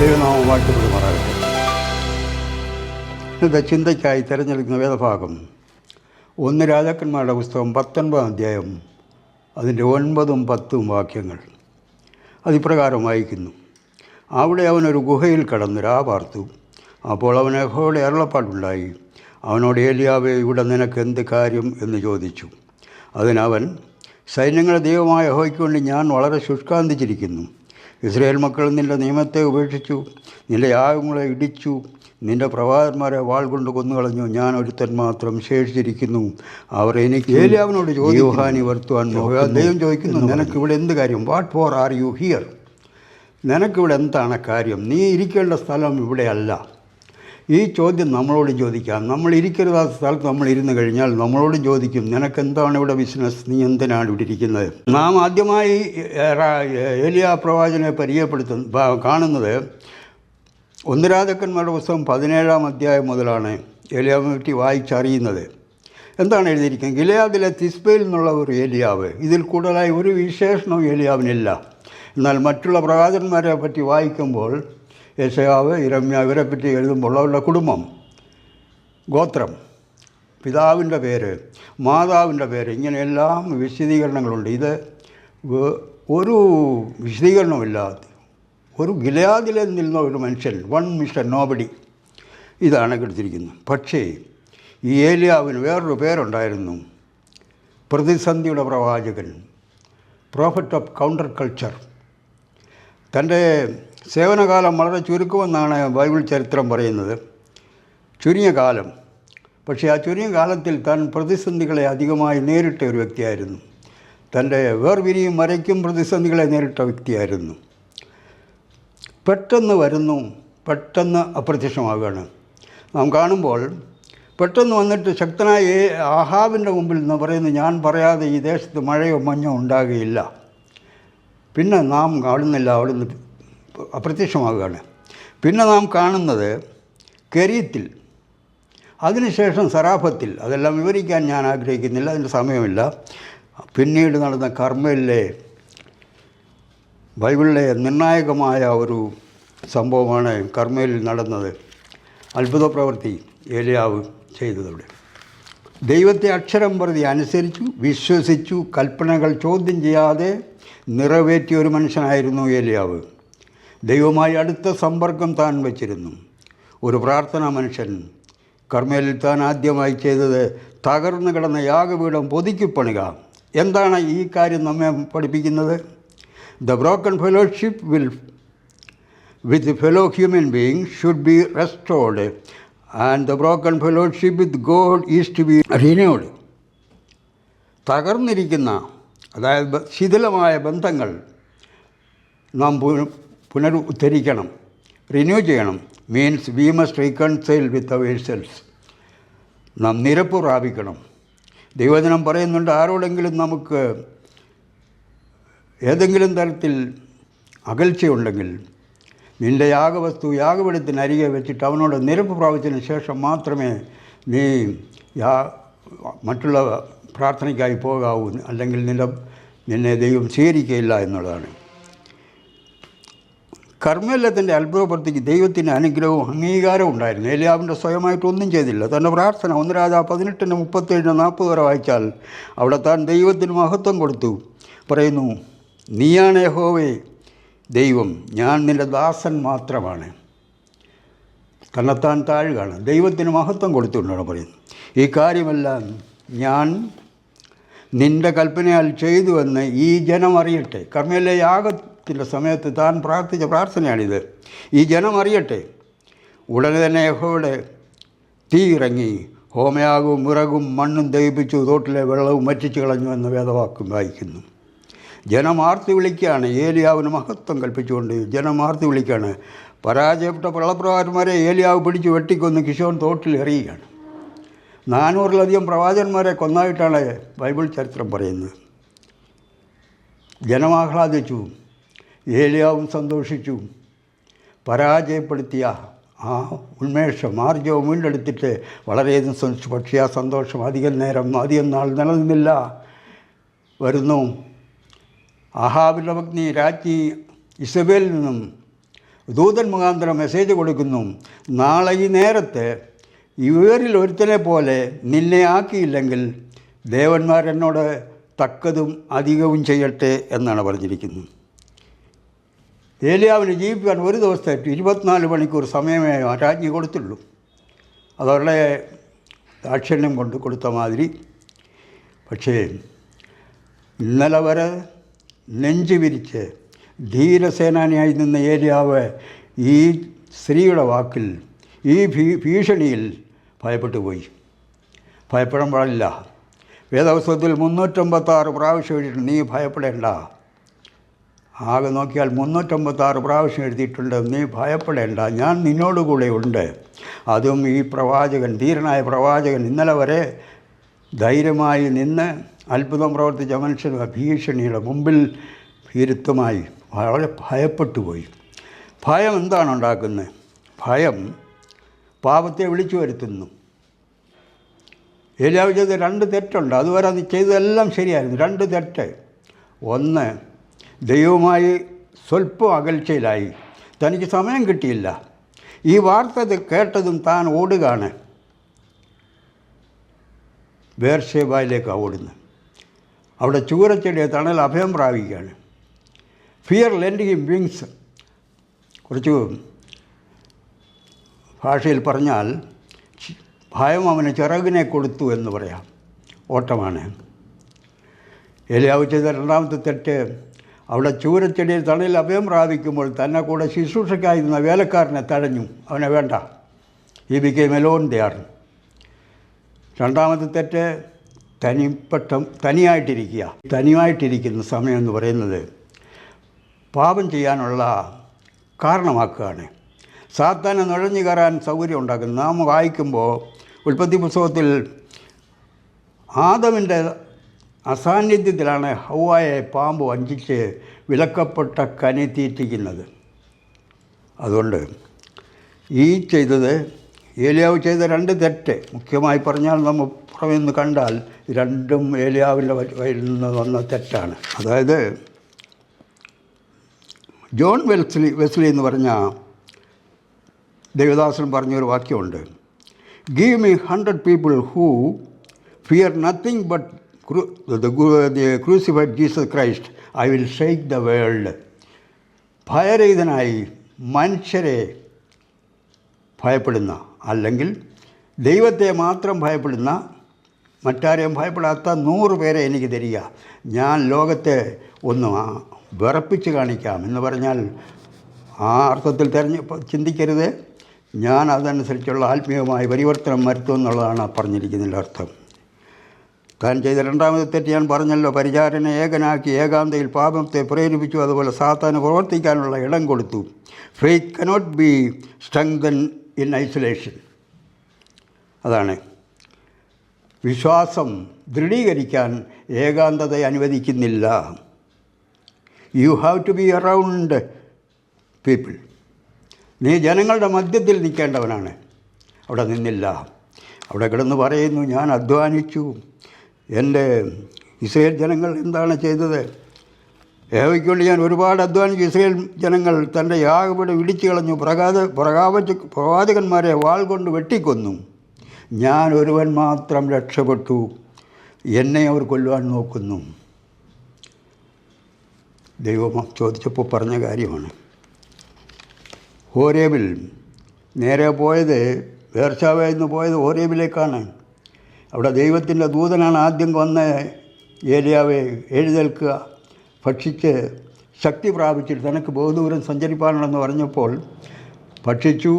ദൈവനാമം വാഴ്ത്തപ്പെടുമാറാകട്ടെ. ഇന്നത്തെ ചിന്തയ്ക്കായി തിരഞ്ഞെടുക്കുന്ന വേദഭാഗം 1 രാജാക്കന്മാരുടെ പുസ്തകം 19 അധ്യായം അതിൻ്റെ 9ഉം 10ഉം വാക്യങ്ങൾ. അതിപ്രകാരം വായിക്കുന്നു. അവിടെ അവനൊരു ഗുഹയിൽ കടന്ന് പാർത്തു. അപ്പോൾ അവന് യഹോവയുടെ അരുളപ്പാടുണ്ടായി. അവനോട് ഏലിയാവേ, ഇവിടെ നിനക്ക് എന്ത് കാര്യം എന്ന് ചോദിച്ചു. അതിനവൻ, സൈന്യങ്ങളുടെ ദൈവമായ യഹോവയ്ക്ക് വേണ്ടി ഞാൻ വളരെ ശുഷ്കാന്തിച്ചിരിക്കുന്നു. ഇസ്രായേൽ മക്കൾ നിൻ്റെ നിയമത്തെ ഉപേക്ഷിച്ചു, നിൻ്റെ യാഗങ്ങളെ ഇടിച്ചു, നിൻ്റെ പ്രവാചകന്മാരെ വാൾ കൊണ്ട് കൊന്നുകളഞ്ഞു. ഞാൻ ഒരുത്തൻ മാത്രം ശേഷിച്ചിരിക്കുന്നു. അവർ എനിക്ക് ഏലിയാവിനോട് ജീവഹാനി വരുത്തുവാൻ ദൈവം ചോദിക്കുന്നു, നിനക്കിവിടെ എന്ത് കാര്യം? What for are you here? നിനക്കിവിടെ എന്താണ് കാര്യം? നീ ഇരിക്കേണ്ട സ്ഥലം ഇവിടെയല്ല. ഈ ചോദ്യം നമ്മളോട് ചോദിക്കാം. നമ്മൾ ഇരിക്കരുതാത്ത സ്ഥലത്ത് നമ്മൾ ഇരുന്ന് കഴിഞ്ഞാൽ നമ്മളോട് ചോദിക്കും, നിനക്കെന്താണ് ഇവിടെ ബിസിനസ്? നീ എന്തിനാണ് ഇവിടെ ഇരിക്കുന്നത്? നാം ആദ്യമായി ഏലിയാ പ്രവാചകനെ കാണുന്നത് 1 രാജാക്കന്മാരുടെ പുസ്തകം 17-ാം അധ്യായം മുതലാണ് ഏലിയാവിനെ പറ്റി വായിച്ചറിയുന്നത്. എന്താണ് എഴുതിയിരിക്കുന്നത്? ഗിലെയാദിലെ തിസ്ബയിൽ നിന്നുള്ള ഒരു ഏലിയാവ്. ഇതിൽ കൂടുതലായി ഒരു വിശേഷണവും ഏലിയാവിനില്ല. എന്നാൽ മറ്റുള്ള പ്രവാചകന്മാരെ പറ്റി വായിക്കുമ്പോൾ യെശയ്യാവ്, യിരെമ്യാ ഇവരെപ്പറ്റി എഴുതുമ്പോൾ അവരുടെ കുടുംബം, ഗോത്രം, പിതാവിൻ്റെ പേര്, മാതാവിൻ്റെ പേര്, ഇങ്ങനെയെല്ലാം വിശദീകരണങ്ങളുണ്ട്. ഇത് ഒരു വിശദീകരണമില്ല. ഒരു ഗിലെയാദിൽ നിന്ന ഒരു മനുഷ്യൻ, വൺ മിസ്റ്റർ നോബഡി, ഇതാണ് എടുത്തിരിക്കുന്നത്. പക്ഷേ ഈ ഏലിയാവിന് വേറൊരു പേരുണ്ടായിരുന്നു, പ്രതിസന്ധിയുടെ പ്രവാചകൻ, പ്രോഫറ്റ് ഓഫ് കൗണ്ടർ കൾച്ചർ. തൻ്റെ സേവനകാലം വളരെ ചുരുക്കമെന്നാണ് ബൈബിൾ ചരിത്രം പറയുന്നത്. ചുരുങ്ങിയ കാലം. പക്ഷേ ആ ചുരുങ്ങിയ കാലത്തിൽ താൻ പ്രതിസന്ധികളെ അധികമായി നേരിട്ട ഒരു വ്യക്തിയായിരുന്നു. തൻ്റെ വേർപിരിയും വരയ്ക്കും പ്രതിസന്ധികളെ നേരിട്ട വ്യക്തിയായിരുന്നു. പെട്ടെന്ന് വരുന്നു, പെട്ടെന്ന് അപ്രത്യക്ഷമാവുകയാണ്. നാം കാണുമ്പോൾ പെട്ടെന്ന് വന്നിട്ട് ശക്തനായ ആഹാബിൻ്റെ മുമ്പിൽ നിന്ന് പറയുന്നു, ഞാൻ പറയാതെ ഈ ദേശത്ത് മഴയോ മഞ്ഞോ ഉണ്ടാകുകയില്ല. പിന്നെ നാം കാണുന്നില്ല, അവിടുന്ന് അപ്രത്യക്ഷമാവുകയാണ്. പിന്നെ നാം കാണുന്നത് കെരീത്തിൽ, അതിനുശേഷം സറാഫത്തിൽ. അതെല്ലാം വിവരിക്കാൻ ഞാൻ ആഗ്രഹിക്കുന്നില്ല, അതിൻ്റെ സമയമില്ല. പിന്നീട് നടന്ന കർമ്മയിലെ ബൈബിളിലെ നിർണായകമായ ഒരു സംഭവമാണ് കർമ്മയിൽ നടന്നത്. അത്ഭുത പ്രവൃത്തി ഏലിയാവ് ചെയ്തതവിടെ. ദൈവത്തെ അക്ഷരം പ്രതി അനുസരിച്ചു, വിശ്വസിച്ചു, കൽപ്പനകൾ ചോദ്യം ചെയ്യാതെ നിറവേറ്റിയ ഒരു മനുഷ്യനായിരുന്നു ഏലിയാവ്. ദൈവമായി അടുത്ത സമ്പർക്കം താൻ വച്ചിരുന്നു. ഒരു പ്രാർത്ഥനാ മനുഷ്യൻ. കർമ്മേലിൽ താൻ ആദ്യമായി ചെയ്തത് തകർന്നു കിടന്ന യാഗപീഠം പുതുക്കിപ്പണിക. എന്താണ് ഈ കാര്യം നമ്മെ പഠിപ്പിക്കുന്നത്? The broken fellowship with fellow human being should be restored and the broken fellowship with God is to be renewed. തകർന്നിരിക്കുന്ന, അതായത് ശിഥിലമായ ബന്ധങ്ങൾ നാം പുനരുദ്ധരിക്കണം, റിന്യൂ ചെയ്യണം. Means we must reconcile with ourselves. നാം നിരപ്പ് പ്രാപിക്കണം. ദൈവവചനം പറയുന്നുണ്ട്, ആരോടെങ്കിലും നമുക്ക് ഏതെങ്കിലും തരത്തിൽ അകൽച്ചയുണ്ടെങ്കിൽ നിൻ്റെ യാഗവസ്തു യാഗപീഠത്തിനരികെ വെച്ചിട്ട് അവനോട് നിരപ്പ് പ്രാപിച്ചതിന് ശേഷം മാത്രമേ നീ മറ്റുള്ള പ്രാർത്ഥനയ്ക്കായി പോകാവൂ, അല്ലെങ്കിൽ നിന്നെ ദൈവം സ്വീകരിക്കുകയില്ല എന്നുള്ളതാണ്. കർമ്മേലത്തിൻ്റെ അത്ഭുത പ്രവൃത്തിക്ക് ദൈവത്തിൻ്റെ അനുഗ്രഹവും അംഗീകാരവും ഉണ്ടായിരുന്നു. ഏലിയാവിൻ്റെ സ്വയമായിട്ടൊന്നും ചെയ്തില്ല. തൻ്റെ പ്രാർത്ഥന 1 രാജാ 18:37-40 വരെ വായിച്ചാൽ അവിടെ താൻ ദൈവത്തിന് മഹത്വം കൊടുത്തു. പറയുന്നു, നീയാണ് യഹോവേ ദൈവം, ഞാൻ നിൻ്റെ ദാസൻ മാത്രമാണ്. തന്നെത്താൻ താഴുകയാണ്, ദൈവത്തിന് മഹത്വം കൊടുത്തുകൊണ്ടാണ് പറയുന്നത്. ഈ കാര്യമെല്ലാം ഞാൻ നിൻ്റെ കൽപ്പനയാൽ ചെയ്തുവെന്ന് ഈ ജനം അറിയട്ടെ. കർമ്മയിലെ യാഗത്തിൻ്റെ സമയത്ത് താൻ പ്രാർത്ഥിച്ച പ്രാർത്ഥനയാണിത്. ഈ ജനം അറിയട്ടെ. ഉടനെ തന്നെ യഹോവയുടെ തീ ഇറങ്ങി ഹോമയാഗവും വിറകും മണ്ണും ദഹിപ്പിച്ചു, തോട്ടിലെ വെള്ളവും വറ്റിച്ചു കളഞ്ഞു എന്ന വേദവാക്യം വായിക്കുന്നു. ജനം ആർത്തി വിളിക്കുകയാണ്. ഏലിയാവിന് മഹത്വം കൽപ്പിച്ചുകൊണ്ട് ജനം ആർത്തി വിളിക്കുകയാണ്. പരാജയപ്പെട്ട പ്രളപ്രവാചകന്മാരെ ഏലിയാവ് പിടിച്ച് വെട്ടിക്കൊന്ന് കിശോൻ തോട്ടിൽ എറിയുകയാണ്. 400-ലധികം പ്രവാചകന്മാരെ കൊന്നായിട്ടാണ് ബൈബിൾ ചരിത്രം പറയുന്നത്. ജനമാഹ്ലാദിച്ചു, ഏലിയാവും സന്തോഷിച്ചു. പരാജയപ്പെടുത്തിയ ആ ഉന്മേഷം ആർജവും വീണ്ടെടുത്തിട്ട് വളരെയധികം സന്തോഷിച്ചു. പക്ഷേ ആ സന്തോഷം അധികം നാൾ നിലനിന്നില്ല. വരുന്നു ആഹാബിൻ്റെ പത്നി രാജ്ഞി ഇസബേലിൽ നിന്നും ദൂതൻ മുഖാന്തരം മെസ്സേജ് കൊടുക്കുന്നു, നാളെ ഈ നേരത്ത് ഇവരിൽ ഒരുത്തനെ പോലെ നിന്നെ ആക്കിയില്ലെങ്കിൽ ദേവന്മാരെന്നോട് തക്കതും അധികവും ചെയ്യട്ടെ എന്നാണ് പറഞ്ഞിരിക്കുന്നത്. ഏലിയാവിന് ജീവിക്കാൻ ഒരു ദിവസത്തെ 24 മണിക്കൂർ സമയമേ രാജ്ഞി കൊടുത്തുള്ളൂ. അതവരുടെ ദാക്ഷിണ്യം കൊണ്ട് കൊടുത്ത മാതിരി. പക്ഷേ ഇന്നലെ വരെ നെഞ്ചു വിരിച്ച് ധീരസേനാനിയായി നിന്ന ഏലിയാവ് ഈ സ്ത്രീയുടെ വാക്കിൽ, ഈ ഭീഷണിയിൽ ഭയപ്പെട്ടു പോയി. ഭയപ്പെടാൻ പാടില്ല. വേദപുസ്തകത്തിൽ 356 പ്രാവശ്യം എഴുതിയിട്ടുണ്ട്, നീ ഭയപ്പെടേണ്ട. ആകെ നോക്കിയാൽ 356 പ്രാവശ്യം എഴുതിയിട്ടുണ്ട്, നീ ഭയപ്പെടേണ്ട, ഞാൻ നിന്നോടുകൂടെ ഉണ്ട്. അതും ഈ പ്രവാചകൻ, ധീരനായ പ്രവാചകൻ ഇന്നലെ വരെ ധൈര്യമായി നിന്ന് അത്ഭുതം പ്രവർത്തിച്ച മനുഷ്യൻ ഭീഷണിയുടെ മുമ്പിൽ ഭീരുത്വമായി വളരെ ഭയപ്പെട്ടു പോയി. ഭയം എന്താണ് ഉണ്ടാക്കുന്നത്? ഭയം പാപത്തെ വിളിച്ചു വരുത്തുന്നു. ഏലിയാവ് ചെയ്ത 2 തെറ്റുണ്ട്. അതുവരെ അത് ചെയ്തതെല്ലാം ശരിയായിരുന്നു. 2 തെറ്റ്. ഒന്ന്, ദൈവവുമായി സ്വല്പം അകൽച്ചയിലായി. തനിക്ക് സമയം കിട്ടിയില്ല. ഈ വാർത്ത കേട്ടതും താൻ ഓടുകയാണ്, ബേർഷേബയിലേക്കാണ് ഓടുന്നത്. അവിടെ ചൂരച്ചെടിയെ തണൽ അഭയം പ്രാപിക്കുകയാണ്. Fear lend him wings. കുറച്ച് ഭാഷയിൽ പറഞ്ഞാൽ ഭയം അവന് ചിറകിനെ കൊടുത്തു എന്ന് പറയാം. ഓട്ടമാണ്. ഏലിയാവ് ചെയ്ത 2ാമത്തെ തെറ്റ്, അവിടെ ചൂരച്ചെടിയിൽ തണലിൽ അഭയം പ്രാപിക്കുമ്പോൾ തന്നെ കൂടെ ശുശ്രൂഷയ്ക്കായിരുന്ന വേലക്കാരനെ തഴഞ്ഞു. അവനെ വേണ്ട. ഈ ബിക്കെയിം എലോൺ ദെയർ. 2ാമത്തെ തെറ്റ്, തനിയായിട്ടിരിക്കുന്ന സമയം എന്ന് പറയുന്നത് പാപം ചെയ്യാനുള്ള കാരണമാക്കുകയാണ്. സാത്താനെ നുഴഞ്ഞു കയറാൻ സൗകര്യം ഉണ്ടാക്കുന്നത്. നാം വായിക്കുമ്പോൾ ഉൽപ്പത്തി പുസ്തകത്തിൽ ആദമിൻ്റെ അസാന്നിധ്യത്തിലാണ് ഹൗവയെ പാമ്പ് വഞ്ചിച്ച് വിലക്കപ്പെട്ട കനി തീറ്റിക്കുന്നത്. അതുകൊണ്ട് ഈ ചെയ്തത്, ഏലിയാവ് ചെയ്ത 2 തെറ്റ് മുഖ്യമായി പറഞ്ഞാൽ നമ്മൾ പുറമെ നിന്ന് കണ്ടാൽ 2ഉം ഏലിയാവിൻ്റെ വഴിയിൽ നിന്ന് വന്ന തെറ്റാണ്. അതായത് ജോൺ വെസ്ലി എന്ന് പറഞ്ഞ ദേവദാസൻ പറഞ്ഞൊരു വാക്യമുണ്ട്, give me 100 people who fear nothing but the crucified Jesus Christ, I will shake the world. ഭയരഹിതനായി മനുഷ്യരെ ഭയപ്പെടുന്ന, അല്ലെങ്കിൽ ദൈവത്തെ മാത്രം ഭയപ്പെടുന്ന, മറ്റാരെയും ഭയപ്പെടാത്ത 100 പേരെ എനിക്ക് തരിക. ഞാൻ ലോകത്തെ ഒന്ന് വിറപ്പിച്ച് കാണിക്കാം എന്ന് പറഞ്ഞാൽ ആ അർത്ഥത്തിൽ ചിന്തിക്കരുത്. ഞാൻ അതനുസരിച്ചുള്ള ആത്മീയമായ പരിവർത്തനം വരുത്തുമെന്നുള്ളതാണ് പറഞ്ഞിരിക്കുന്നതിൻ്റെ അർത്ഥം. താൻ ചെയ്ത 2ാമത്തെ തെറ്റ് ഞാൻ പറഞ്ഞല്ലോ. പരിചാരനെ ഏകനാക്കി ഏകാന്തയിൽ പാപത്തെ പ്രേരിപ്പിച്ചു. അതുപോലെ സാത്താന് പ്രവർത്തിക്കാനുള്ള ഇടം കൊടുത്തു. Faith cannot be strengthen in isolation. അതാണ് വിശ്വാസം ദൃഢീകരിക്കാൻ ഏകാന്തത അനുവദിക്കുന്നില്ല. You have to be around people. നീ ജനങ്ങളുടെ മധ്യത്തിൽ നിൽക്കേണ്ടവനാണ്. അവിടെ നിന്നില്ല. അവിടെ കിടന്ന് പറയുന്നു, ഞാൻ അധ്വാനിച്ചു, എൻ്റെ ഇസ്രയേൽ ജനങ്ങൾ എന്താണ് ചെയ്തത്? യഹോവയ്ക്ക് വേണ്ടി ഞാൻ ഒരുപാട് അധ്വാനിച്ചു. ഇസ്രയേൽ ജനങ്ങൾ തൻ്റെ യാഗപീഠം ഇടിച്ചു കളഞ്ഞു, പ്രവാചകന്മാരെ വാൾ കൊണ്ട് വെട്ടിക്കൊന്നു. ഞാൻ ഒരുവൻ മാത്രം രക്ഷപ്പെട്ടു, എന്നെ അവർ കൊല്ലുവാൻ നോക്കുന്നു. ദൈവം ചോദിച്ചപ്പോൾ പറഞ്ഞ കാര്യമാണ്. ഹോരേബിൽ നേരെ പോയത്, ബേർശാവയിൽ നിന്ന് പോയത് ഹോരേബിലേക്കാണ്. അവിടെ ദൈവത്തിൻ്റെ ദൂതനാണ് ആദ്യം വന്ന് ഏലിയാവെ എഴുന്നേൽക്കുക, ഭക്ഷിച്ച് ശക്തി പ്രാപിച്ചിട്ട് തനക്ക് ബഹുദൂരം സഞ്ചരിപ്പാനുണ്ടെന്ന് പറഞ്ഞപ്പോൾ ഭക്ഷിച്ചു,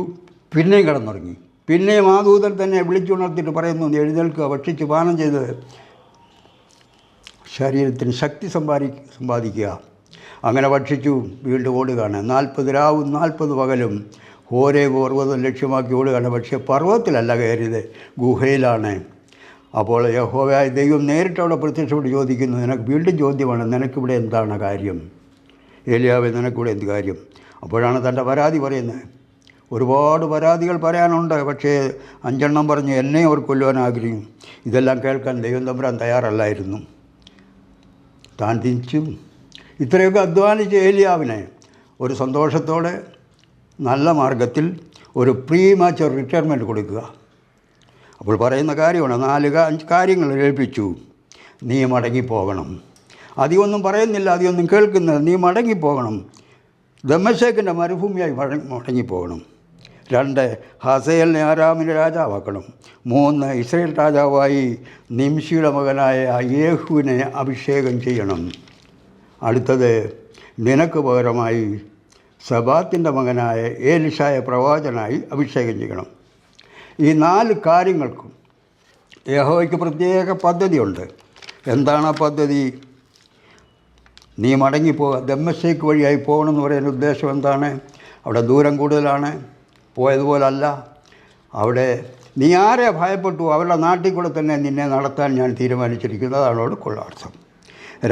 പിന്നെയും കിടന്നുറങ്ങി. പിന്നെയും ആ ദൂതൻ തന്നെ വിളിച്ചുണർത്തിയിട്ട് പറയുന്നു, എഴുന്നേൽക്കുക, ഭക്ഷിച്ച് പാനം ചെയ്ത് ശരീരത്തിന് ശക്തി സമ്പാദിക്കുക. അങ്ങനെ ഭക്ഷിച്ചു, വീണ്ടും ഓടുകയാണ്. 40 രാവും 40 പകലും ഹോരേബ് പർവ്വതം ലക്ഷ്യമാക്കി ഓടുകയാണ്. പക്ഷേ പർവ്വതത്തിലല്ല കയറിയത്, ഗുഹയിലാണ്. അപ്പോൾ യഹോവയായ ദൈവം നേരിട്ട് അവിടെ പ്രത്യക്ഷപ്പെട്ട് ചോദിക്കുന്നു, നിനക്ക് വീണ്ടും ചോദ്യമാണ്, നിനക്കിവിടെ എന്താണ് കാര്യം? ഏലിയാവേ, നിനക്കിവിടെ എന്ത് കാര്യം? അപ്പോഴാണ് തൻ്റെ പരാതി പറയുന്നത്. ഒരുപാട് പരാതികൾ പറയാനുണ്ട്, പക്ഷേ 5 പറഞ്ഞ് എന്നെ അവർ കൊല്ലുവാൻ ആഗ്രഹിക്കും. ഇതെല്ലാം കേൾക്കാൻ ദൈവം തമ്പുരാൻ തയ്യാറല്ലായിരുന്നു. താൻ തിരിച്ചും ഇത്രയൊക്കെ അധ്വാനിച്ച ഏലിയാവിനെ ഒരു സന്തോഷത്തോടെ നല്ല മാർഗത്തിൽ ഒരു പ്രീ മാച്ചുവർ റിട്ടയർമെൻറ്റ് കൊടുക്കുക. അപ്പോൾ പറയുന്ന കാര്യമാണ്, 4-5 കാര്യങ്ങൾ ഏൽപ്പിച്ചു. നീ മടങ്ങിപ്പോകണം. അധികമൊന്നും പറയുന്നില്ല, അധികമൊന്നും കേൾക്കുന്നില്ല. നീ മടങ്ങിപ്പോകണം, ദമ്മേശേക്കിൻ്റെ മരുഭൂമിയായി മടങ്ങിപ്പോകണം. 2, ഹസയേലിനെ ആരാമിൻ്റെ രാജാവാക്കണം. 3, ഇസ്രായേൽ രാജാവായി നിംഷിയുടെ മകനായ യേഹുവിനെ അഭിഷേകം ചെയ്യണം. അടുത്തത്, നിനക്ക് പകരമായി സബാത്തിൻ്റെ മകനായ ഏലിശായ പ്രവാചകനായി അഭിഷേകം ചെയ്യണം. ഈ 4 കാര്യങ്ങൾക്കും യഹോവയ്ക്ക് പ്രത്യേക പദ്ധതിയുണ്ട്. എന്താണ് ആ പദ്ധതി? നീ മടങ്ങിപ്പോവുക, ദമ്മേശേക്ക് വഴിയായി പോകണമെന്ന് പറയുന്ന ഉദ്ദേശം എന്താണ്? അവിടെ ദൂരം കൂടുതലാണ്, പോയതുപോലല്ല. അവിടെ നീ ആരെ ഭയപ്പെട്ടു, അവരുടെ നാട്ടിൽ കൂടെ തന്നെ നിന്നെ നടത്താൻ ഞാൻ തീരുമാനിച്ചിരിക്കുന്നതാണ് അവിടെക്കുള്ള അർത്ഥം.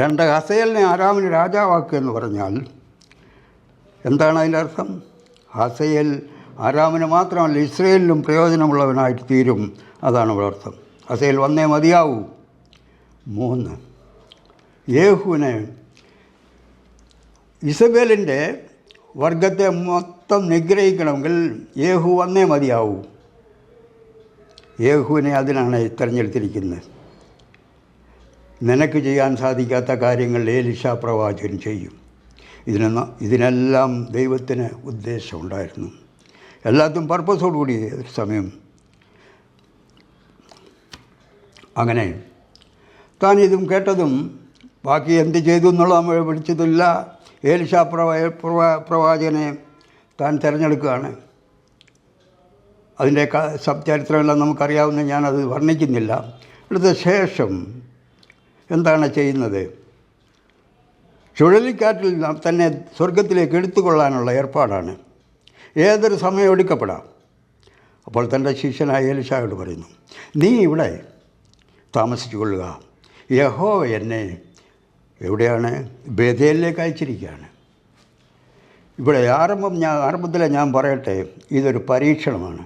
2, ഹസയേലിനെ ആരാമിന് രാജാവാക്കുക എന്ന് പറഞ്ഞാൽ എന്താണ് അതിൻ്റെ അർത്ഥം? ഹസയേൽ ആരാമിന് മാത്രമല്ല ഇസ്രയേലിലും പ്രയോജനമുള്ളവനായിട്ട് തീരും, അതാണ് ഇവിടെ അർത്ഥം. ഹസയേൽ വന്നേ മതിയാവൂ. 3, യേഹുവിനെ, ഇസബേലിൻ്റെ വർഗത്തെ മൊത്തം നിഗ്രഹിക്കണമെങ്കിൽ യേഹു വന്നേ മതിയാവൂ. യേഹുവിനെ അതിനാണ് തിരഞ്ഞെടുത്തിരിക്കുന്നത്. നിനക്ക് ചെയ്യാൻ സാധിക്കാത്ത കാര്യങ്ങൾ ഏലിശാ പ്രവാചകൻ ചെയ്യും. ഇതിനെല്ലാം ദൈവത്തിന് ഉദ്ദേശമുണ്ടായിരുന്നു. എല്ലാത്തും പർപ്പസോടുകൂടി ഒരു സമയം. അങ്ങനെ താൻ ഇതും കേട്ടതും ബാക്കി എന്ത് ചെയ്തു എന്നുള്ളത് നമ്മൾ പിടിച്ചതില്ല. ഏലിശാ പ്രവാചകനെ താൻ തിരഞ്ഞെടുക്കുകയാണ്. അതിൻ്റെ ചരിത്രമെല്ലാം നമുക്കറിയാവുന്ന, ഞാനത് വർണ്ണിക്കുന്നില്ല. എടുത്ത ശേഷം എന്താണ് ചെയ്യുന്നത്? ചുഴലിക്കാറ്റിൽ തന്നെ സ്വർഗത്തിലേക്ക് എടുത്തുകൊള്ളാനുള്ള ഏർപ്പാടാണ്. ഏതൊരു സമയം എടുക്കപ്പെടാം. അപ്പോൾ തൻ്റെ ശിഷ്യനായ ഏലിശായോട് പറയുന്നു, നീ ഇവിടെ താമസിച്ചു കൊള്ളുക. യഹോവ എന്നെ എവിടെയാണ്? ബേഥേലിലേക്ക് അയച്ചിരിക്കുകയാണ്. ഇവിടെ ആരംഭത്തിലെ ഞാൻ പറയട്ടെ, ഇതൊരു പരീക്ഷണമാണ്.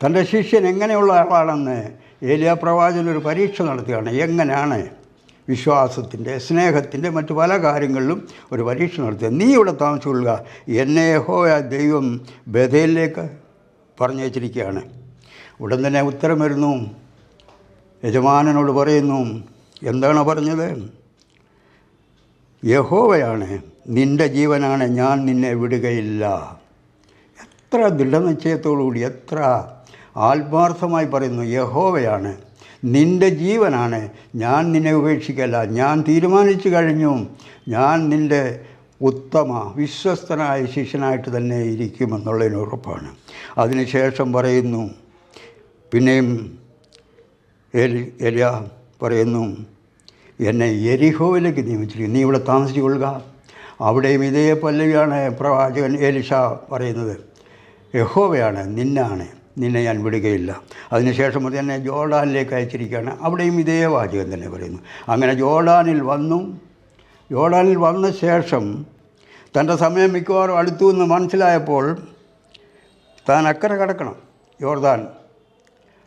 തൻ്റെ ശിഷ്യൻ എങ്ങനെയുള്ള ആളാണെന്ന് ഏലിയാ പ്രവാചകൻ ഒരു പരീക്ഷ നടത്തുകയാണ്. എങ്ങനെയാണ് വിശ്വാസത്തിൻ്റെ, സ്നേഹത്തിൻ്റെ, മറ്റു പല കാര്യങ്ങളിലും ഒരു പരീക്ഷ നടത്തുക. നീ ഇവിടെ താമസിച്ചുകൊള്ളുക, എന്നെ യഹോവ ദൈവം ബേഥേലിലേക്ക് പറഞ്ഞയച്ചിരിക്കുകയാണ്. ഉടൻ തന്നെ ഉത്തരം വരുന്നു. യജമാനനോട് പറയുന്നു, എന്താണ് പറഞ്ഞത്? യഹോവയാണ്, നിൻ്റെ ജീവനാണ്, ഞാൻ നിന്നെ വിടുകയില്ല. എത്ര ദൃഢനിശ്ചയത്തോടുകൂടി, എത്ര ആത്മാർത്ഥമായി പറയുന്നു. യഹോവയാണ്, നിൻ്റെ ജീവനാണ്, ഞാൻ നിന്നെ ഉപേക്ഷിക്കല്ല. ഞാൻ തീരുമാനിച്ചു കഴിഞ്ഞു, ഞാൻ നിൻ്റെ ഉത്തമ വിശ്വസ്തനായ ശിഷ്യനായിട്ട് തന്നെ ഇരിക്കുമെന്നുള്ളതിന് ഉറപ്പാണ്. അതിനുശേഷം പറയുന്നു, പിന്നെയും ഏലിയ പറയുന്നു, എന്നെ യെരിഹോവിലേക്ക് നിയമിച്ചിരിക്കുന്നു, നീ ഇവിടെ താമസിച്ചു കൊള്ളുക. അവിടെയും ഇതേ പല്ലവിയാണ് പ്രവാചകൻ ഏലിശാ പറയുന്നത്. യഹോവയാണ്, നിന്നെ ഞാൻ വിടുകയില്ല. അതിനുശേഷം അത് എന്നെ ജോർഡാനിലേക്ക് അയച്ചിരിക്കുകയാണ്. അവിടെയും ഇതേ വാചകം തന്നെ പറയുന്നു. അങ്ങനെ ജോർഡാനിൽ വന്ന ശേഷം തൻ്റെ സമയം മിക്കവാറും അടുത്തു എന്ന് മനസ്സിലായപ്പോൾ താൻ അക്കരെ കടക്കണം. യോർദാൻ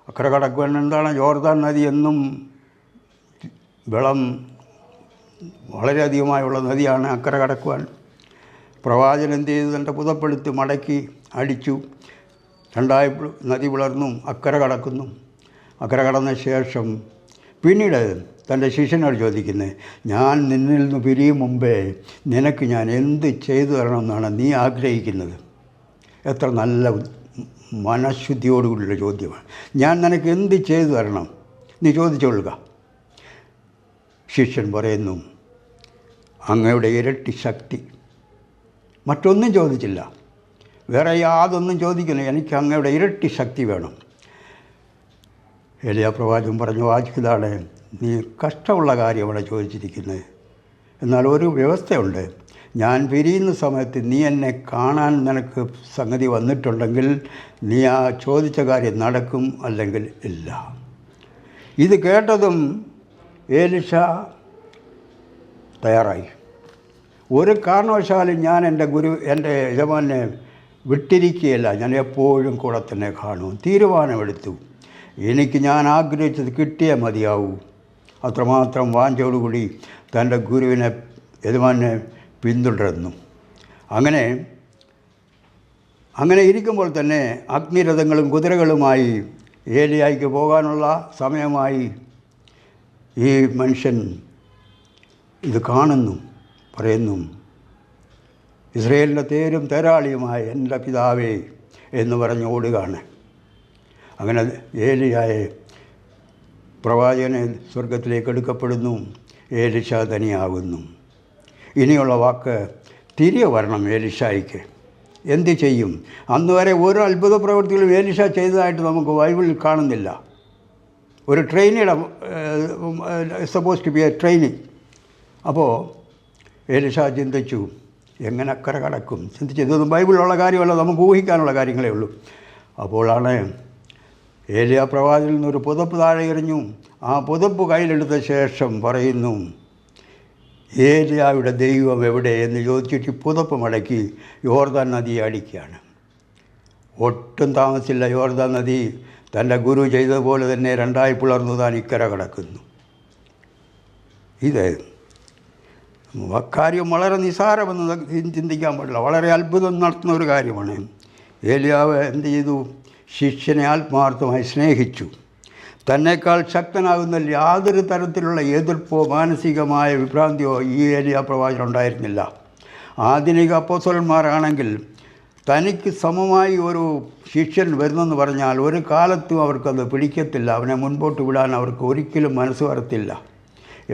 അക്കരെ കടക്കുവാൻ എന്താണ്? യോർദാൻ നദി എന്നും വെള്ളം വളരെയധികമായുള്ള നദിയാണ്. അക്കരെ കടക്കുവാൻ പ്രവാചകൻ എന്ത് ചെയ്തു? തൻ്റെ പുതപ്പെടുത്ത് മടക്കി അടിച്ചു. 2 നദി പിളർന്നു, അക്കരെ കടക്കുന്നു. അക്കരെ കടന്ന ശേഷം പിന്നീട് തൻ്റെ ശിഷ്യനോട് ചോദിക്കുന്നത്, ഞാൻ നിന്നിൽ നിന്ന് പിരിയും മുമ്പേ നിനക്ക് ഞാൻ എന്ത് ചെയ്തു തരണമെന്നാണ് നീ ആഗ്രഹിക്കുന്നത്? എത്ര നല്ല മനഃശുദ്ധിയോടുകൂടിയുള്ള ചോദ്യമാണ്. ഞാൻ നിനക്ക് എന്ത് ചെയ്തു തരണം? നീ ചോദിച്ചുകൊള്ളുക. ശിഷ്യൻ പറയുന്നു, അങ്ങയുടെ ഇരട്ടി ശക്തി. മറ്റൊന്നും ചോദിച്ചില്ല, വേറെ യാതൊന്നും ചോദിക്കുന്നില്ല. എനിക്ക് അങ്ങയുടെ ഇരട്ടി ശക്തി വേണം. ഏലിയാ പ്രവാചകൻ പറഞ്ഞ വാചിതാണ്, നീ കഷ്ടമുള്ള കാര്യമാണ് ചോദിച്ചിരിക്കുന്നത്. എന്നാൽ ഒരു വ്യവസ്ഥയുണ്ട്. ഞാൻ പിരിയുന്ന സമയത്ത് നീ എന്നെ കാണാൻ നിനക്ക് സംഗതി വന്നിട്ടുണ്ടെങ്കിൽ നീ ആ ചോദിച്ച കാര്യം നടക്കും, അല്ലെങ്കിൽ ഇല്ല. ഇത് കേട്ടതും ഏലിശാ തയ്യാറായി. ഒരു കാരണവശാലും ഞാൻ എൻ്റെ യജമാനെ വിട്ടിരിക്കുകയില്ല, ഞാൻ എപ്പോഴും കൂടെ തന്നെ കാണും. തീരുമാനമെടുത്തു. എനിക്ക് ഞാൻ ആഗ്രഹിച്ചത് കിട്ടിയേ മതിയാവൂ. അത്രമാത്രം വാഞ്ചയോടുകൂടി തൻ്റെ യജമാനെ പിന്തുടർന്നു. അങ്ങനെ അങ്ങനെ ഇരിക്കുമ്പോൾ തന്നെ അഗ്നിരഥങ്ങളും കുതിരകളുമായി ഏലിയായ്ക്ക് പോകാനുള്ള സമയമായി. ഈ മനുഷ്യൻ ഇത് കാണുന്നു, പറയുന്നു, ഇസ്രയേലിൻ്റെ തേരും തേരാളിയുമായ എൻ്റെ പിതാവേ എന്ന് പറഞ്ഞ് ഓടുകയാണ്. അങ്ങനെ ഏലിയായെ പ്രവാചകനെ സ്വർഗത്തിലേക്ക് എടുക്കപ്പെടുന്നു. ഏലിശ തനിയാകുന്നു. ഇനിയുള്ള വാക്ക് തിരികെ വരണം ഏലിശായ്ക്ക്. എന്ത് ചെയ്യും? അന്ന് വരെ ഓരോ അത്ഭുത പ്രവൃത്തികളും ഏലിശ ചെയ്തതായിട്ട് നമുക്ക് ബൈബിളിൽ കാണുന്നില്ല. ഒരു ട്രെയിനിയുടെ suppose to be a training. അപ്പോൾ ഏലിശ ചിന്തിച്ചു, എങ്ങനെ അക്കരെ കടക്കും? ചിന്തിച്ചു. ഇതൊന്നും ബൈബിളിലുള്ള കാര്യമല്ല, നമുക്ക് ഊഹിക്കാനുള്ള കാര്യങ്ങളേ ഉള്ളൂ. അപ്പോഴാണ് ഏലിയ പ്രവാചകനിൽ നിന്നൊരു പുതപ്പ് താഴെ എറിഞ്ഞു. ആ പുതപ്പ് കയ്യിലെടുത്ത ശേഷം പറയുന്നു, ഏലിയായുടെ ദൈവം എവിടെ എന്ന് ചോദിച്ചിട്ട് പുതപ്പ് മടക്കി യോർദാൻ നദിയെ അടിക്കുകയാണ്. ഒട്ടും താമസിച്ചില്ല, യോർദാൻ നദി തൻ്റെ ഗുരു ചെയ്തതുപോലെ തന്നെ രണ്ടായി പിളർന്നു താൻ ഇക്കര കടക്കുന്നു. ഇത് കാര്യം വളരെ നിസ്സാരമെന്ന് ചിന്തിക്കാൻ പാടില്ല, വളരെ അത്ഭുതം നടത്തുന്ന ഒരു കാര്യമാണ്. ഏലിയാവ് എന്ത് ചെയ്തു? ശിഷ്യനെ ആത്മാർത്ഥമായി സ്നേഹിച്ചു. തന്നേക്കാൾ ശക്തനാകുന്ന യാതൊരു തരത്തിലുള്ള എതിർപ്പോ മാനസികമായ വിഭ്രാന്തിയോ ഈ ഏലിയ പ്രവാചകൻ ഉണ്ടായിരുന്നില്ല. ആധുനിക അപ്പോസ്തലന്മാരാണെങ്കിൽ തനിക്ക് സമമായി ഒരു ശിഷ്യൻ വരുന്നെന്ന് പറഞ്ഞാൽ ഒരു കാലത്തും അവർക്കത് പിടിക്കത്തില്ല. അവനെ മുൻപോട്ട് വിടാൻ അവർക്ക് ഒരിക്കലും മനസ്സ് വരത്തില്ല.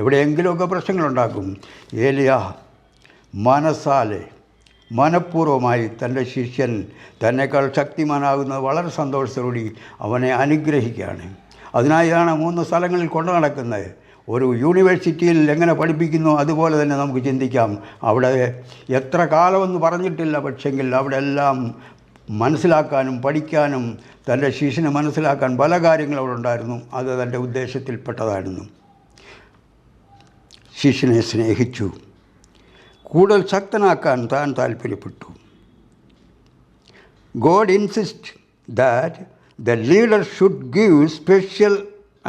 എവിടെയെങ്കിലുമൊക്കെ പ്രശ്നങ്ങളുണ്ടാക്കും. ഏലിയ മനഃപൂർവ്വമായി തൻ്റെ ശിഷ്യൻ തന്നെക്കാൾ ശക്തിമാനാകുന്നത് വളരെ സന്തോഷത്തോടെ അവനെ അനുഗ്രഹിക്കുകയാണ്. അതിനായാണ് 3 സ്ഥലങ്ങളിൽ കൊണ്ടു നടക്കുന്നത്. ഒരു യൂണിവേഴ്സിറ്റിയിൽ എങ്ങനെ പഠിപ്പിക്കുന്നു അതുപോലെ തന്നെ നമുക്ക് ചിന്തിക്കാം. അവിടെ എത്ര കാലമെന്ന് പറഞ്ഞിട്ടില്ല, പക്ഷെങ്കിൽ അവിടെ എല്ലാം മനസ്സിലാക്കാനും പഠിക്കാനും തൻ്റെ ശിഷ്യനെ മനസ്സിലാക്കാൻ പല കാര്യങ്ങൾ അവിടെ ഉണ്ടായിരുന്നു. അത് തൻ്റെ ഉദ്ദേശത്തിൽപ്പെട്ടതായിരുന്നു. ശിഷ്യനെ സ്നേഹിച്ചു, കൂടുതൽ ശക്തനാക്കാൻ താൻ താല്പര്യപ്പെട്ടു. God insist that the leader should give special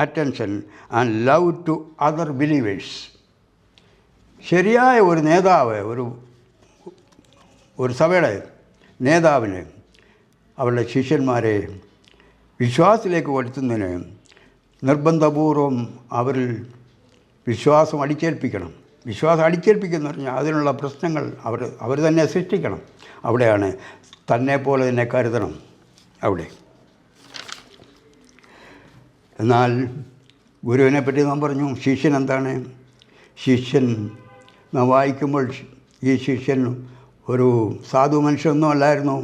attention and love to other believers. ശരിയായ ഒരു നേതാവ്, ഒരു സഭയുടെ നേതാവിന് അവരുടെ ശിഷ്യന്മാരെ വിശ്വാസത്തിലേക്ക് വരുത്തുന്നതിന് നിർബന്ധപൂർവം അവരിൽ വിശ്വാസം അടിച്ചേൽപ്പിക്കണം. വിശ്വാസം അടിച്ചേൽപ്പിക്കുന്നു പറഞ്ഞാൽ അതിനുള്ള പ്രശ്നങ്ങൾ അവർ തന്നെ സൃഷ്ടിക്കണം. അവിടെയാണ് തന്നെപ്പോലെ തന്നെ കരുതണം. അവിടെ എന്നാൽ ഗുരുവിനെ പറ്റി നാം പറഞ്ഞു. ശിഷ്യൻ എന്താണ്? ശിഷ്യൻ നാം വായിക്കുമ്പോൾ ഈ ശിഷ്യൻ ഒരു സാധു മനുഷ്യനൊന്നും അല്ലായിരുന്നു,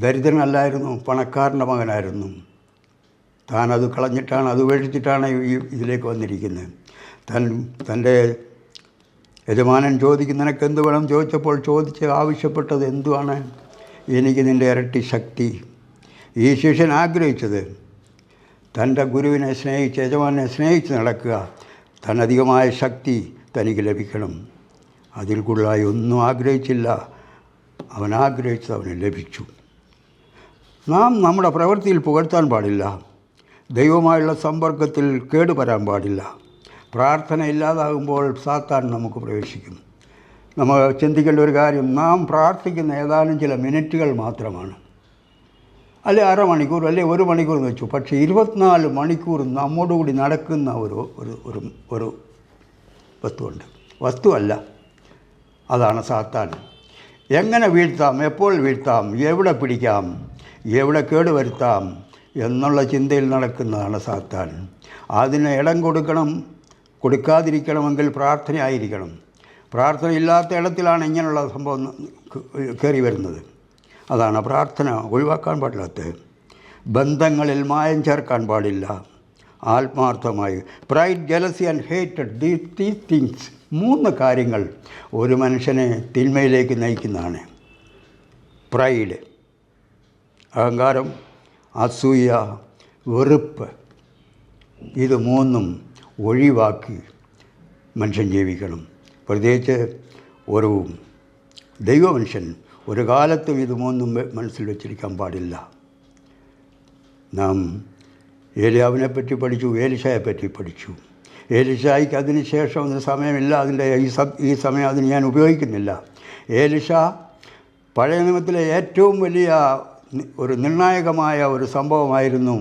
ദരിദ്രനല്ലായിരുന്നു, പണക്കാരൻ്റെ മകനായിരുന്നു. താനത് കളഞ്ഞിട്ടാണ്, അത് ഉപേക്ഷിച്ചിട്ടാണ് ഇതിലേക്ക് വന്നിരിക്കുന്നത്. തൻ്റെ യജമാനൻ ചോദിക്കും, നിനക്ക് എന്ത് വേണം ചോദിച്ചപ്പോൾ ആവശ്യപ്പെട്ടത് എന്തുവാണ്? എനിക്ക് നിൻ്റെ ഇരട്ടി ശക്തി. ഈ ശിഷ്യൻ ആഗ്രഹിച്ചത് തൻ്റെ ഗുരുവിനെ സ്നേഹിച്ച്, യജമാനെ സ്നേഹിച്ച് നടക്കുക, തന്നധികമായ ശക്തി തനിക്ക് ലഭിക്കണം. അതിൽ കൂടുതലായി ഒന്നും ആഗ്രഹിച്ചില്ല. അവൻ ആഗ്രഹിച്ചത് അവന് ലഭിച്ചു. നാം നമ്മുടെ പ്രവൃത്തിയിൽ പുകഴ്ത്താൻ പാടില്ല. ദൈവമായുള്ള സമ്പർക്കത്തിൽ കേടുവരാൻ പാടില്ല. പ്രാർത്ഥന ഇല്ലാതാകുമ്പോൾ സാത്താൻ നമുക്ക് പ്രവേശിക്കും. നമ്മൾ ചിന്തിക്കേണ്ട ഒരു കാര്യം, നാം പ്രാർത്ഥിക്കുന്ന ഏതാനും ചില മിനിറ്റുകൾ മാത്രമാണ്. അല്ലെ അരമണിക്കൂർ, അല്ലെ 1 മണിക്കൂർ എന്ന് വെച്ചു. പക്ഷേ 24 മണിക്കൂർ നമ്മോടുകൂടി നടക്കുന്ന ഒരു വസ്തുവുണ്ട്. വസ്തുവല്ല, അതാണ് സാത്താൻ. എങ്ങനെ വീഴ്ത്താം, എപ്പോൾ വീഴ്ത്താം, എവിടെ പിടിക്കാം, എവിടെ കേടുവരുത്താം എന്നുള്ള ചിന്തയിൽ നടക്കുന്നതാണ് സാത്താൻ. അതിന് ഇടം കൊടുക്കാതിരിക്കണമെങ്കിൽ പ്രാർത്ഥനയായിരിക്കണം. പ്രാർത്ഥന ഇല്ലാത്ത ഇടത്തിലാണ് ഇങ്ങനെയുള്ള സംഭവം കയറി വരുന്നത്. അതാണ് പ്രാർത്ഥന ഒഴിവാക്കാൻ പാടില്ലാത്തത്. ബന്ധങ്ങളിൽ മായം ചേർക്കാൻ പാടില്ല. ആത്മാർത്ഥമായി pride, jealousy and hated, these things 3 കാര്യങ്ങൾ ഒരു മനുഷ്യനെ തിന്മയിലേക്ക് നയിക്കുന്നതാണ്. പ്രൈഡ്, അഹങ്കാരം, അസൂയ, വെറുപ്പ്, ഇത് 3 ഒഴിവാക്കി മനുഷ്യൻ ജീവിക്കണം. പ്രത്യേകിച്ച് ഒരു ദൈവമനുഷ്യൻ ഒരു കാലത്തും ഇത് 3 മനസ്സിൽ വെച്ചിരിക്കാൻ പാടില്ല. നാം ഏലിയാവിനെപ്പറ്റി പഠിച്ചു, ഏലിശായെപ്പറ്റി പഠിച്ചു. ഏലിശായ്ക്ക് അതിന് ശേഷം അതിന് സമയമില്ല. അതിൻ്റെ ഈ സമയം അതിന് ഞാൻ ഉപയോഗിക്കുന്നില്ല. ഏലിശ പഴയ നിയമത്തിലെ ഏറ്റവും വലിയ ഒരു നിർണായകമായ ഒരു സംഭവമായിരുന്നു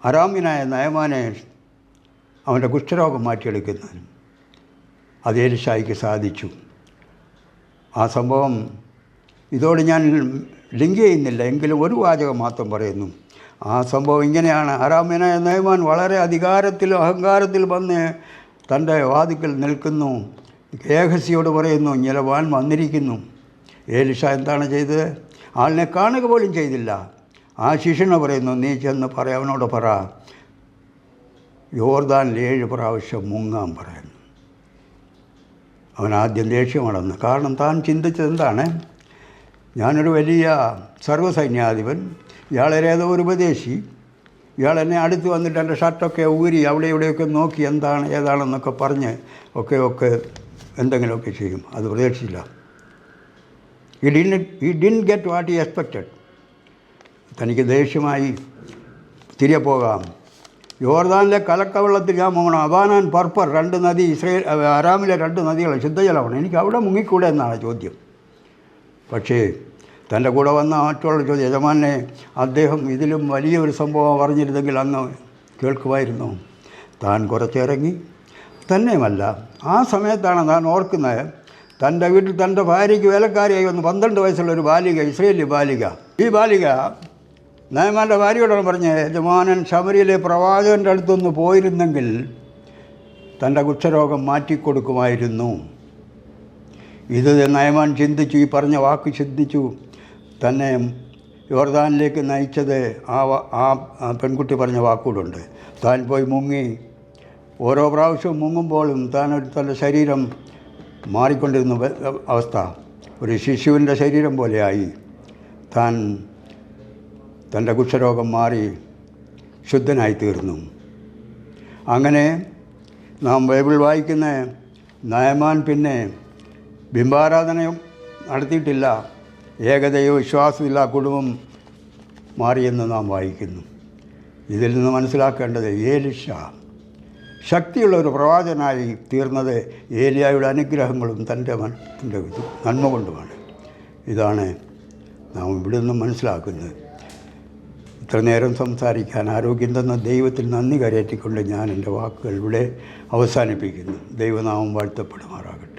അരാമ്യനായ നയമാനെ അവൻ്റെ കുഷ്ഠരോഗം മാറ്റിയെടുക്കുന്നത്. അത് എലീശായ്ക്ക് സാധിച്ചു. ആ സംഭവം ഇതോട് ഞാൻ ലിങ്ക് ചെയ്യുന്നില്ല, എങ്കിലും ഒരു വാചകം മാത്രം പറയുന്നു. ആ സംഭവം ഇങ്ങനെയാണ്. അരാമ്യനായ നയമാൻ വളരെ അധികാരത്തിലും അഹങ്കാരത്തിൽ വന്ന് തൻ്റെ വാതിക്കൽ നിൽക്കുന്നു. ഗേഹസിയോട് പറയുന്നു, ഞലവാൻ വന്നിരിക്കുന്നു. എലീശ എന്താണ് ചെയ്തത്? ആളിനെ കാണുക പോലും ചെയ്തില്ല. ആ ശിഷ്യനെ പറയുന്നു, നീ ചെന്ന് അവനോട് പറ, യോർദാനിൽ 7 പ്രാവശ്യം മുങ്ങാൻ പറയുന്നു. അവൻ ആദ്യം ദേഷ്യമടന്നു. കാരണം താൻ ചിന്തിച്ചത് എന്താണ്? ഞാനൊരു വലിയ സർവ്വസൈന്യാധിപൻ, ഇയാളേതോ ഒരു ഉപദേശി, ഇയാളെന്നെ അടുത്ത് വന്നിട്ട് എൻ്റെ ഷർട്ടൊക്കെ ഊരി അവിടെ ഇവിടെയൊക്കെ നോക്കി എന്താണ് ഏതാണെന്നൊക്കെ പറഞ്ഞ് ഒക്കെ എന്തെങ്കിലുമൊക്കെ ചെയ്യും. അത് പ്രതീക്ഷിച്ചില്ല. he didn't get what he expected. തനിക്ക് ദേഷ്യമായി തിരികെ പോകാം. യോർദാനിലെ കലക്കവെള്ളത്തിൽ ഞാൻ മുങ്ങണം. അബാനാൻ പർപ്പർ 2 നദി, അരാമിലെ 2 നദികൾ ശുദ്ധജലമാണ്, എനിക്ക് അവിടെ മുങ്ങിക്കൂടെ എന്നാണ് ചോദ്യം. പക്ഷേ തൻ്റെ കൂടെ വന്ന മറ്റുള്ള ചോദ്യം, യജമാനെ അദ്ദേഹം ഇതിലും വലിയൊരു സംഭവം പറഞ്ഞിരുന്നെങ്കിൽ അങ്ങ് കേൾക്കുമായിരുന്നു. താൻ കുറച്ചിറങ്ങി. തന്നെയുമല്ല, ആ സമയത്താണ് താൻ ഓർക്കുന്നത്, തൻ്റെ വീട്ടിൽ തൻ്റെ ഭാര്യയ്ക്ക് വേലക്കാരിയായി വന്ന് 12 വയസ്സുള്ള ഒരു ബാലിക, ഇസ്രയേലി ബാലിക. ഈ ബാലിക നയമാൻ്റെ ഭാര്യയോടാണ് പറഞ്ഞത്, യജമാനൻ ശമരിയിലെ പ്രവാചകൻ്റെ അടുത്തൊന്ന് പോയിരുന്നെങ്കിൽ തൻ്റെ കുഷ്ഠരോഗം മാറ്റിക്കൊടുക്കുമായിരുന്നു. ഇത് നയമാൻ ചിന്തിച്ചു, ഈ പറഞ്ഞ വാക്ക് ചിന്തിച്ചു. തന്നെ യോർദാനിലേക്ക് നയിച്ചത് ആ പെൺകുട്ടി പറഞ്ഞ വാക്കുകളുണ്ട്. താൻ പോയി മുങ്ങി. ഓരോ പ്രാവശ്യവും മുങ്ങുമ്പോഴും തൻ്റെ ശരീരം മാറിക്കൊണ്ടിരുന്ന അവസ്ഥ, ഒരു ശിശുവിൻ്റെ ശരീരം പോലെയായി. താൻ തൻ്റെ കുഷ്ഠരോഗം മാറി ശുദ്ധനായി തീർന്നു. അങ്ങനെ നാം ബൈബിൾ വായിക്കുന്ന നയമാൻ പിന്നെ ബിംബാരാധനയും നടത്തിയിട്ടില്ല, ഏകദൈവ വിശ്വാസമില്ല കുടുംബം മാറിയെന്ന് നാം വായിക്കുന്നു. ഇതിൽ നിന്ന് മനസ്സിലാക്കേണ്ടത്, എലീശ ശക്തിയുള്ള ഒരു പ്രവാചകനായി തീർന്നത് ഏലിയായുടെ അനുഗ്രഹങ്ങളും തൻ്റെ നന്മ കൊണ്ടുമാണ്. ഇതാണ് നാം ഇവിടെ നിന്നും മനസ്സിലാക്കുന്നത്. ഇത്ര നേരം സംസാരിക്കാൻ ആരോഗ്യം തന്ന ദൈവത്തിൽ നന്ദി കരയറ്റിക്കൊണ്ട് ഞാൻ എൻ്റെ വാക്കുകൾ ഇവിടെ അവസാനിപ്പിക്കുന്നു. ദൈവനാമം വാഴ്ത്തപ്പെടുമാറാകട്ടെ.